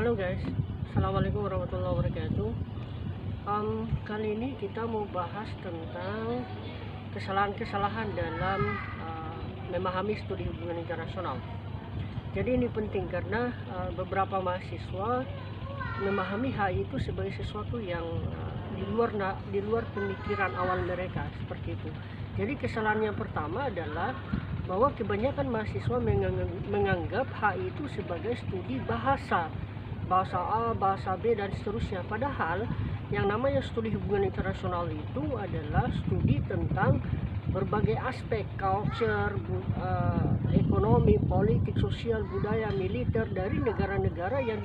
Halo guys, Assalamualaikum warahmatullahi wabarakatuh. Kali ini kita mau bahas tentang kesalahan-kesalahan dalam memahami studi hubungan internasional. Jadi ini penting karena beberapa mahasiswa memahami HI itu sebagai sesuatu yang di luar pemikiran awal mereka, seperti itu. Jadi kesalahan yang pertama adalah bahwa kebanyakan mahasiswa menganggap HI itu sebagai studi bahasa A, bahasa B, dan seterusnya. Padahal yang namanya studi hubungan internasional itu adalah studi tentang berbagai aspek culture, ekonomi, politik, sosial, budaya, militer dari negara-negara yang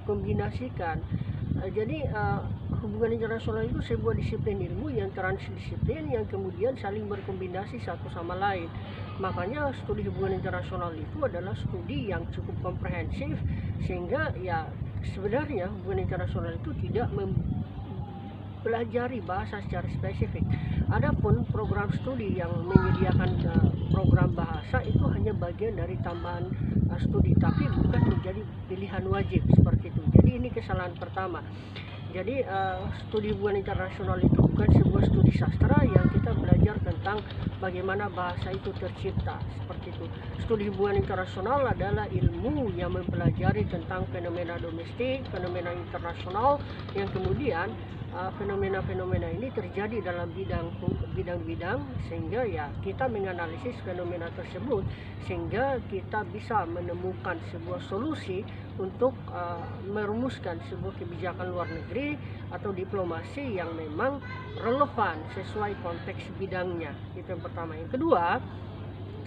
dikombinasikan. Jadi hubungan internasional itu sebuah disiplin ilmu yang transdisiplin yang kemudian saling berkombinasi satu sama lain. Makanya studi hubungan internasional itu adalah studi yang cukup komprehensif, sehingga ya sebenarnya hubungan internasional itu tidak mempelajari bahasa secara spesifik. Adapun program studi yang menyediakan program bahasa itu hanya bagian dari tambahan studi, tapi bukan menjadi pilihan wajib, seperti itu. Jadi ini kesalahan pertama. Jadi studi hubungan internasional itu bukan sebuah studi sastra yang kita belajar tentang bagaimana bahasa itu tercipta, seperti itu. Studi hubungan internasional adalah ilmu yang mempelajari tentang fenomena domestik, fenomena internasional, yang kemudian fenomena-fenomena ini terjadi dalam bidang-bidang, sehingga ya kita menganalisis fenomena tersebut sehingga kita bisa menemukan sebuah solusi untuk merumuskan sebuah kebijakan luar negeri atau diplomasi yang memang relevan sesuai konteks bidangnya. Itu yang pertama. Yang kedua,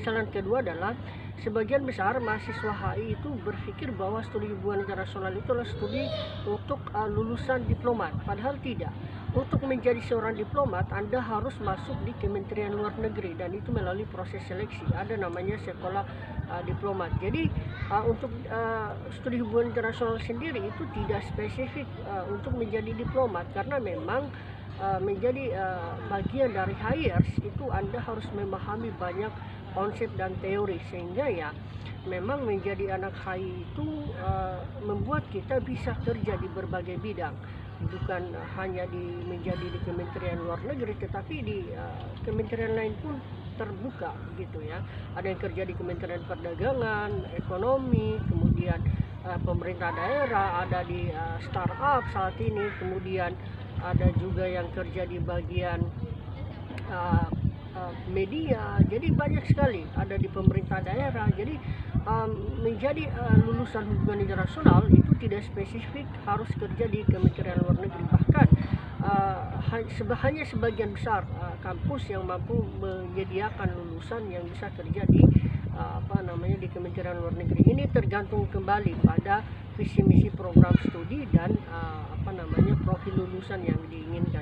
kesalahan kedua adalah sebagian besar mahasiswa HI itu berpikir bahwa studi hubungan internasional itu adalah studi untuk lulusan diplomat. Padahal tidak. Untuk menjadi seorang diplomat, Anda harus masuk di Kementerian Luar Negeri, dan itu melalui proses seleksi. Ada namanya sekolah diplomat. Jadi untuk studi hubungan internasional sendiri itu tidak spesifik untuk menjadi diplomat, karena memang menjadi bagian dari HIers itu Anda harus memahami banyak konsep dan teori, sehingga ya memang menjadi anak HI itu membuat kita bisa kerja di berbagai bidang, bukan hanya menjadi di Kementerian Luar Negeri, tetapi di kementerian lain pun terbuka gitu ya. Ada yang kerja di Kementerian Perdagangan, Ekonomi, kemudian pemerintah daerah, ada di startup saat ini, kemudian ada juga yang kerja di bagian media. Jadi banyak sekali, ada di pemerintah daerah. Jadi menjadi lulusan hubungan internasional itu tidak spesifik harus kerja di Kementerian Luar Negeri. Bahkan hanya sebagian besar kampus yang mampu menyediakan lulusan yang bisa kerja di di Kementerian Luar Negeri. Ini tergantung kembali pada visi misi program studi dan profil lulusan yang diinginkan.